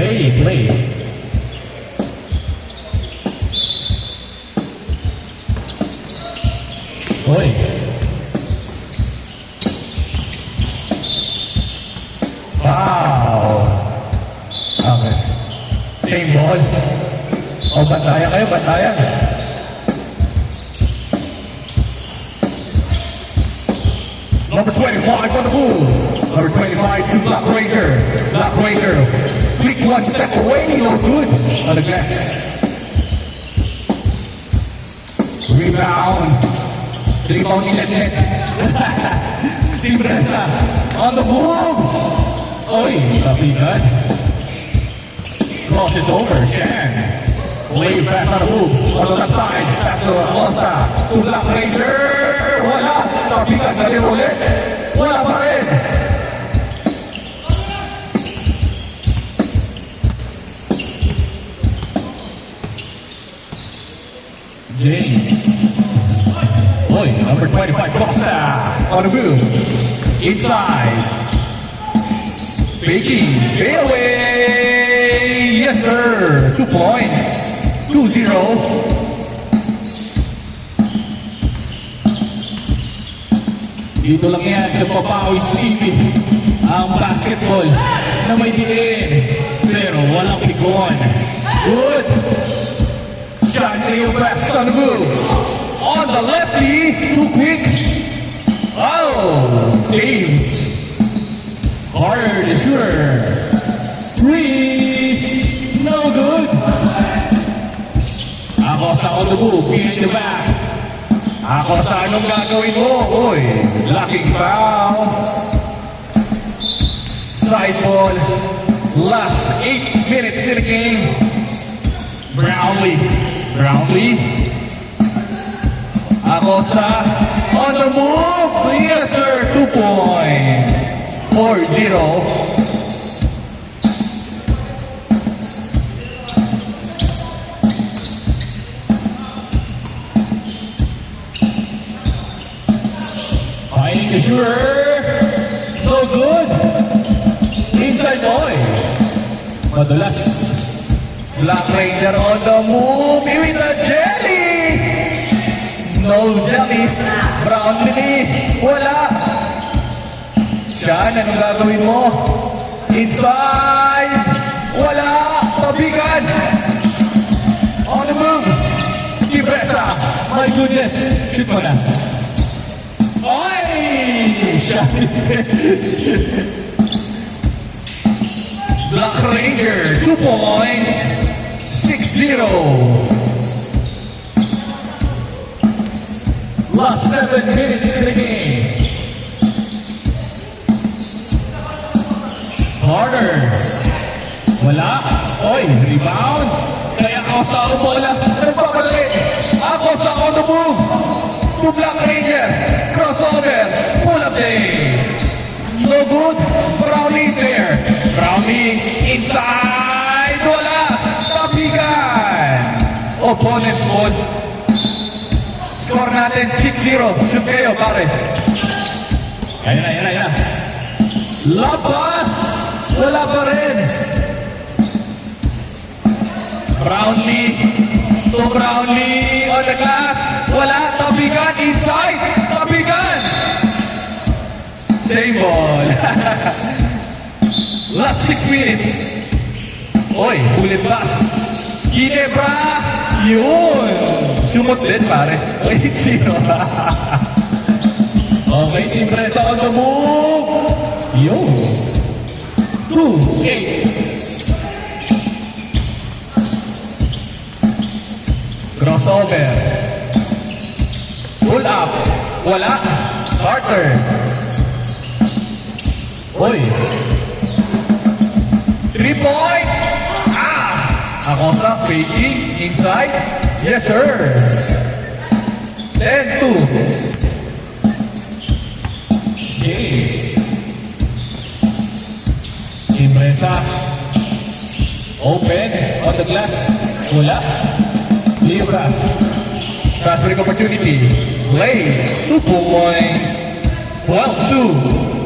Play. Oy. Wow. Okay. Same ball. O, bantayan kayo, bantayan. Number 25 on the move. Number 25 to Black Ranger. Black Ranger. Quick one step away. No good. On the glass. Rebound. Rebound in the net. Team Bresa. On the move. Oy, tabigan. Cross is over. Shan. Way pass on the move. On the left side. Pass to Acosta. To Black Ranger. Wala. Tabigan na rin ulit. Wala pa rin. James. Oy, number 25, Costa. On the move. Inside. Faking. Fade away. Yes, sir. 2 points. 2-0. Dito lang yan sa Papawis TV. Ang basketball na may diin. Pero walang pikon. Good. John Leo Best on the move. On the lefty. Too quick. Oh, saves. Hard shooter. 3. No good. Acosta on the move. Behind the back. Acosta, anong gagawin mo? Uy, lacking foul. Side ball. Last 8 minutes in the game. Brownlee. Acosta on the move. Yes, sir. 2 points. 4-0. Finding the shooter. So good. Inside boy. Madulas. Black Ranger on the move. With the jelly. No jelly. Brownlee. Wala. Siyan, anong gagawin mo? Inside. Wala. Tabigan. On the move. Ibresa. My goodness. Shoot mo na. Oy! Siyan. Black Ranger, 2 points, 6-0. Last 7 minutes in the game. Harder. Wala. Oy, rebound. Kaya Acosta ang bola. Nagpapadali. Acosta on the move. To Black Ranger. Crossover. Pull up day. No good. Brownlee's there. Brownlee inside. Wala. Tabigan. Opponent's ball. Score natin 6-0. Shoot kayo, pare. Ayan na. Labas. Wala pa rin. Brownlee. To Brownlee on the glass. Wala. Tabigan inside. Tabigan. Same ball. Last 6 minutes. Oy, ulit pass. Ginebra. Yun. Sumot din, pare. 8-0. Okay, Team Bresa on the move. Yun. 2-8. Crossover. Pull up. Wala. Carter. Oy. 3 points. Acosta faking inside. Yes, sir. 10-2. James. Impresa. Open on the glass. Wala. Libras. Transferring opportunity. Plays. 2 points. 12-2.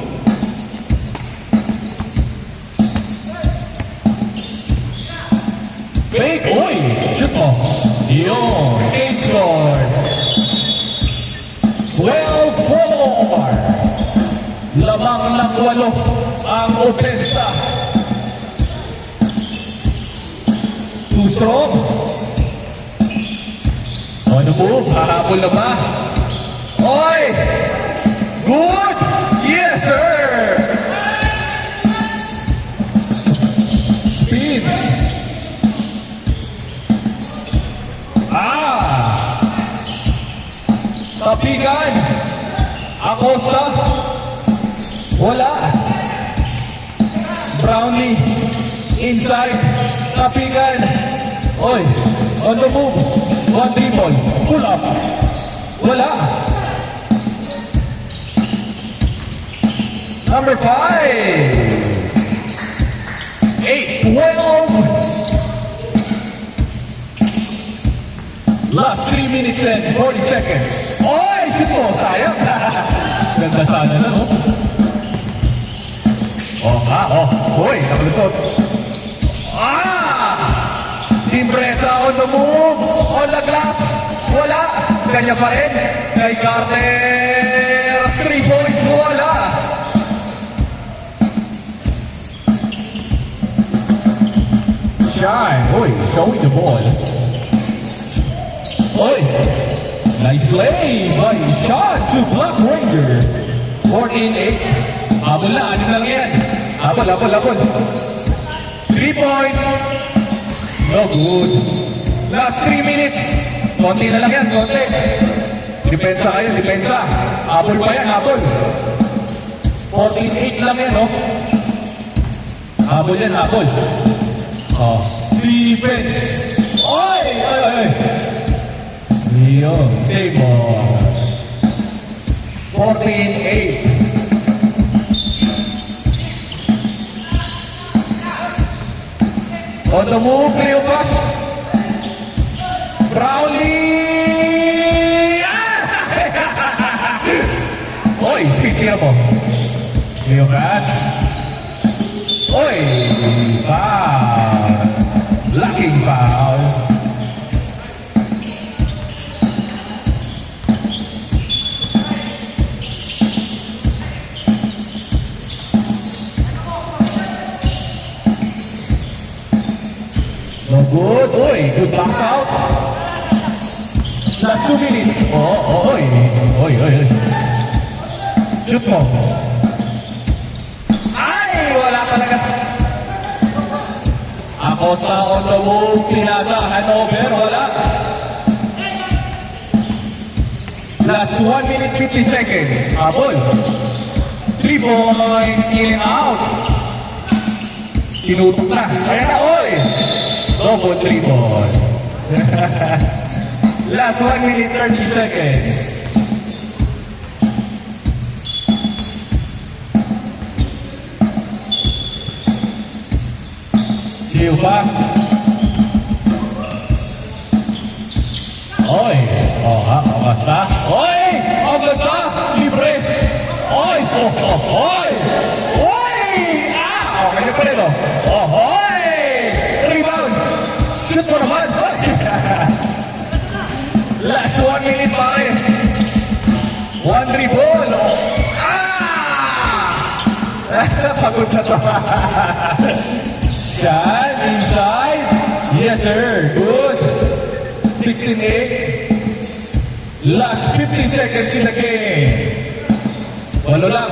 Fake, uy! Shoot mo. Yun, 8 score. 12-4. Lamang ng 8 ang opensa. Too strong. On the move, hahabol na ba? Oy! Good! Yes, sir! Speed. Tapigan. Acosta. Wala. Brownie. Inside. Tapigan. Oy. On the move. One dribble. Pull up. Wala. Number 5. 8-12. Last 3 minutes and 40 seconds. Oy! Shoot mo! Sayang! Ganda sana na, no? Oy! Nakalusot. Timbresa on the move! On the glass! Wala! Kanya pa rin! Kay Carter! 3 points! Wala! Shine! Oy! Showing the ball. Oy! Nice play by Sean to Black Ranger. 14-8. Habol na, anin lang yan. Habol. 3 points. No good. Last 3 minutes. Konti na lang yan, konti. Depensa kayo, depensa. Habol pa yan, habol. 14-8 lang yan, no? Habol yan, habol. Defense. Oy! Yun, save ball. 14-8. On the move, Leo Pass. Crowley! Oy, speed niya mo. Leo Pass. Oy, foul. Lacking foul. No good. Oy, good box out. Last 2 minutes. Oy. Shoot mo. Ay, wala talaga. Acosta on the move. Pinasa, Hanover, wala. Last 1 minute 50 seconds. Habol. 3 points. Stealing out. Tinutok na. Kaya na, oy. Double 3 points. Last 1 minute 30 seconds. Chill pass. Oy! Basta. Oy! Ang ganda! Libre! Oy! Oy! Okay na pa rin, Oy! Rebound! Shoot mo naman! Last 1 minute pa rin. 1 dribble! Pagod na to. Shot inside. Yes, sir. Good. 16-8. Last 15 seconds in the game. Walo lang.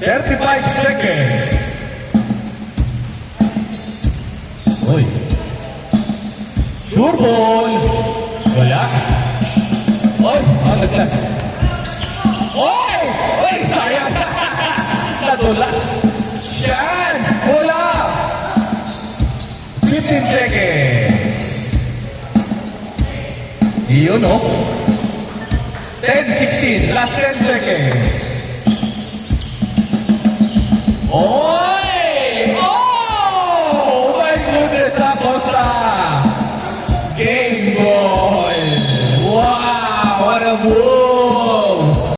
Thirty-five seconds. Oy. Sure ball. Wala. Oy, naglas. Oy! Oy, sayang. Nadulas. Shan! Wala. 15 seconds. Iyon, 10-16. Last 10 seconds. Oy! Oh! My goodness, Acosta! Game ball! Wow! what a move!